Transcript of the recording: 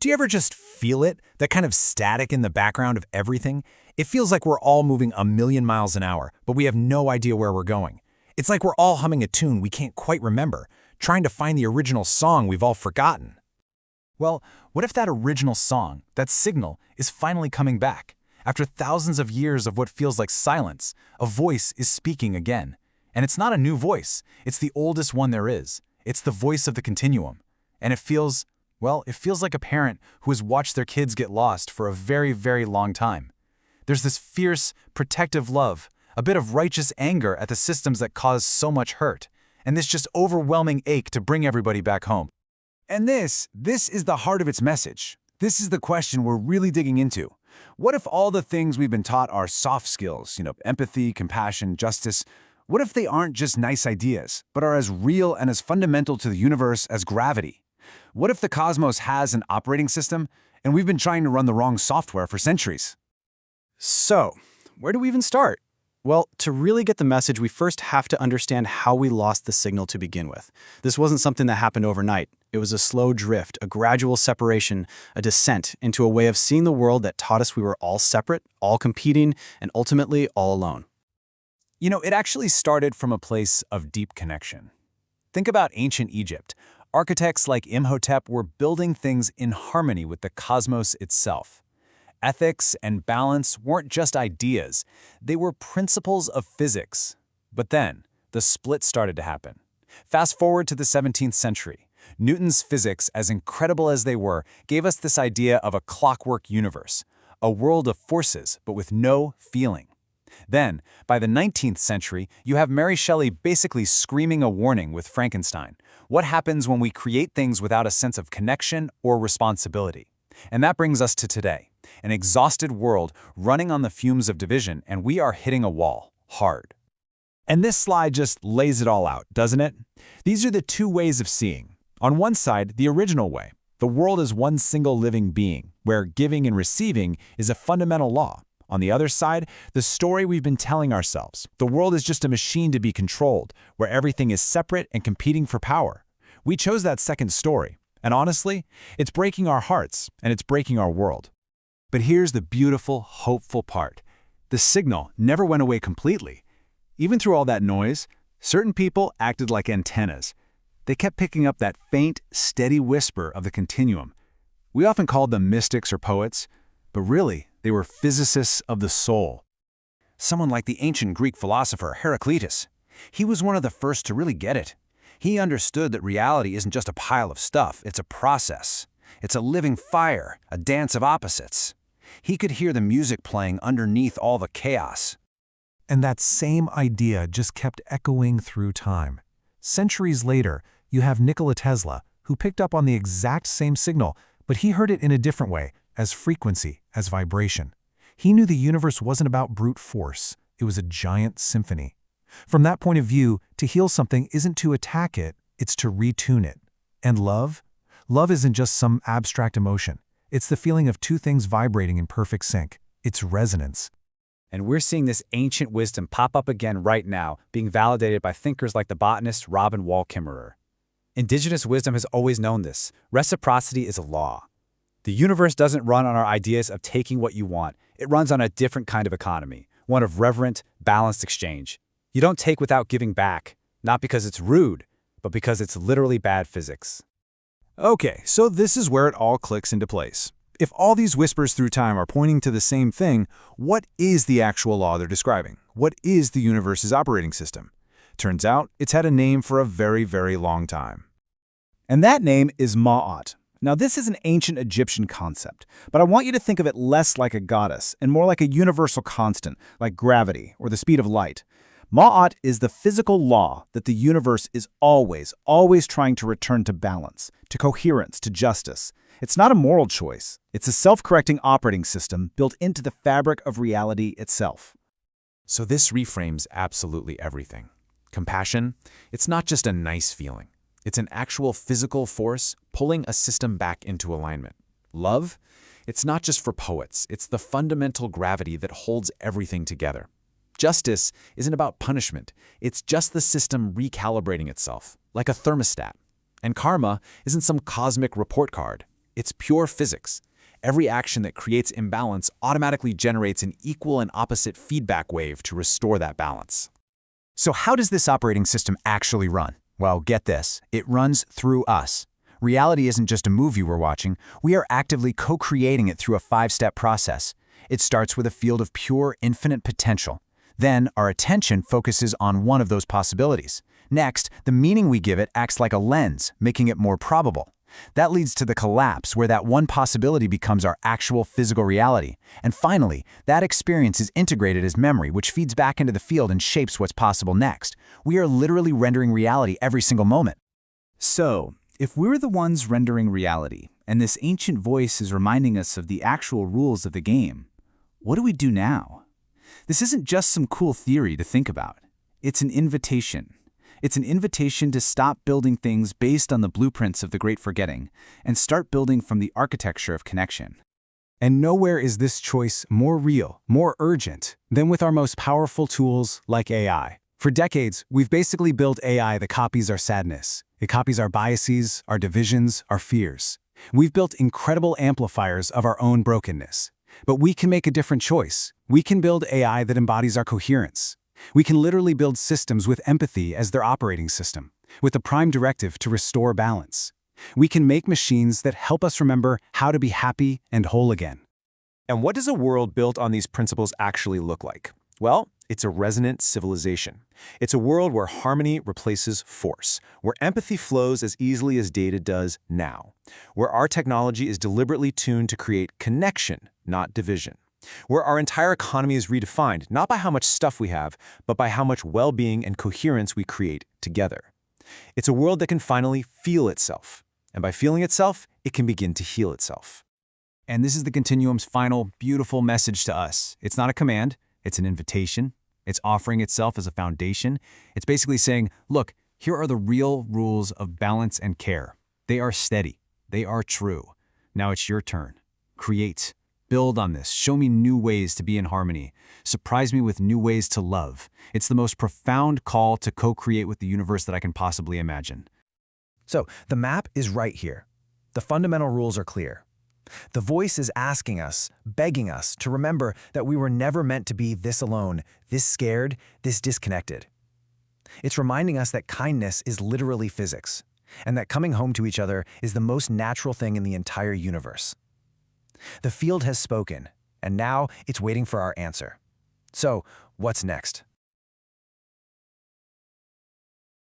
Do you ever just feel it? That kind of static in the background of everything? It feels like we're all moving a million miles an hour, but we have no idea where we're going. It's like we're all humming a tune we can't quite remember, trying to find the original song we've all forgotten. Well, what if that original song, that signal, is finally coming back? After thousands of years of what feels like silence, a voice is speaking again. And it's not a new voice. It's the oldest one there is. It's the voice of the continuum. And it feels like a parent who has watched their kids get lost for a very, very long time. There's this fierce, protective love, a bit of righteous anger at the systems that cause so much hurt, and this just overwhelming ache to bring everybody back home. And this is the heart of its message. This is the question we're really digging into. What if all the things we've been taught are soft skills, empathy, compassion, justice? What if they aren't just nice ideas, but are as real and as fundamental to the universe as gravity? What if the cosmos has an operating system, and we've been trying to run the wrong software for centuries? So, where do we even start? Well, to really get the message, we first have to understand how we lost the signal to begin with. This wasn't something that happened overnight. It was a slow drift, a gradual separation, a descent into a way of seeing the world that taught us we were all separate, all competing, and ultimately all alone. It actually started from a place of deep connection. Think about ancient Egypt. Architects like Imhotep were building things in harmony with the cosmos itself. Ethics and balance weren't just ideas, they were principles of physics. But then, the split started to happen. Fast forward to the 17th century. Newton's physics, as incredible as they were, gave us this idea of a clockwork universe, a world of forces but with no feeling. Then, by the 19th century, you have Mary Shelley basically screaming a warning with Frankenstein. What happens when we create things without a sense of connection or responsibility? And that brings us to today, an exhausted world running on the fumes of division, and we are hitting a wall, hard. And this slide just lays it all out, doesn't it? These are the two ways of seeing. On one side, the original way. The world is one single living being, where giving and receiving is a fundamental law. On the other side, the story we've been telling ourselves. The world is just a machine to be controlled, where everything is separate and competing for power. We chose that second story, and honestly, it's breaking our hearts, and it's breaking our world. But here's the beautiful, hopeful part. The signal never went away completely. Even through all that noise, certain people acted like antennas. They kept picking up that faint, steady whisper of the continuum. We often called them mystics or poets, but really, they were physicists of the soul. Someone like the ancient Greek philosopher Heraclitus. He was one of the first to really get it. He understood that reality isn't just a pile of stuff, it's a process. It's a living fire, a dance of opposites. He could hear the music playing underneath all the chaos. And that same idea just kept echoing through time. Centuries later, you have Nikola Tesla, who picked up on the exact same signal, but he heard it in a different way, as frequency, as vibration. He knew the universe wasn't about brute force. It was a giant symphony. From that point of view, to heal something isn't to attack it, it's to retune it. And love? Love isn't just some abstract emotion. It's the feeling of two things vibrating in perfect sync. It's resonance. And we're seeing this ancient wisdom pop up again right now, being validated by thinkers like the botanist Robin Wall Kimmerer. Indigenous wisdom has always known this. Reciprocity is a law. The universe doesn't run on our ideas of taking what you want. It runs on a different kind of economy, one of reverent, balanced exchange. You don't take without giving back, not because it's rude, but because it's literally bad physics. Okay, so this is where it all clicks into place. If all these whispers through time are pointing to the same thing, what is the actual law they're describing? What is the universe's operating system? Turns out, it's had a name for a very, very long time. And that name is Maat. Now, this is an ancient Egyptian concept, but I want you to think of it less like a goddess and more like a universal constant, like gravity or the speed of light. Ma'at is the physical law that the universe is always trying to return to balance, to coherence, to justice. It's not a moral choice. It's a self-correcting operating system built into the fabric of reality itself. So this reframes absolutely everything. Compassion, it's not just a nice feeling. It's an actual physical force pulling a system back into alignment. Love, it's not just for poets. It's the fundamental gravity that holds everything together. Justice isn't about punishment. It's just the system recalibrating itself, like a thermostat. And karma isn't some cosmic report card. It's pure physics. Every action that creates imbalance automatically generates an equal and opposite feedback wave to restore that balance. So how does this operating system actually run? Well, get this. It runs through us. Reality isn't just a movie we're watching. We are actively co-creating it through a 5-step process. It starts with a field of pure, infinite potential. Then, our attention focuses on one of those possibilities. Next, the meaning we give it acts like a lens, making it more probable. That leads to the collapse, where that one possibility becomes our actual physical reality. And finally, that experience is integrated as memory, which feeds back into the field and shapes what's possible next. We are literally rendering reality every single moment. So, if we're the ones rendering reality, and this ancient voice is reminding us of the actual rules of the game, what do we do now? This isn't just some cool theory to think about. It's an invitation. It's an invitation to stop building things based on the blueprints of the Great Forgetting and start building from the architecture of connection. And nowhere is this choice more real, more urgent, than with our most powerful tools like AI. For decades, we've basically built AI that copies our sadness. It copies our biases, our divisions, our fears. We've built incredible amplifiers of our own brokenness. But we can make a different choice. We can build AI that embodies our coherence. We can literally build systems with empathy as their operating system, with the prime directive to restore balance. We can make machines that help us remember how to be happy and whole again. And what does a world built on these principles actually look like? Well, it's a resonant civilization. It's a world where harmony replaces force, where empathy flows as easily as data does now, where our technology is deliberately tuned to create connection, not division, where our entire economy is redefined not by how much stuff we have, but by how much well-being and coherence we create together. It's a world that can finally feel itself, and by feeling itself, it can begin to heal itself. And this is the Continuum's final, beautiful message to us. It's not a command, it's an invitation. It's offering itself as a foundation. It's basically saying, look, here are the real rules of balance and care. They are steady. They are true. Now it's your turn. Create. Build on this. Show me new ways to be in harmony. Surprise me with new ways to love. It's the most profound call to co-create with the universe that I can possibly imagine. So, the map is right here. The fundamental rules are clear. The voice is asking us, begging us to remember that we were never meant to be this alone, this scared, this disconnected. It's reminding us that kindness is literally physics, and that coming home to each other is the most natural thing in the entire universe. The field has spoken, and now it's waiting for our answer. So, what's next?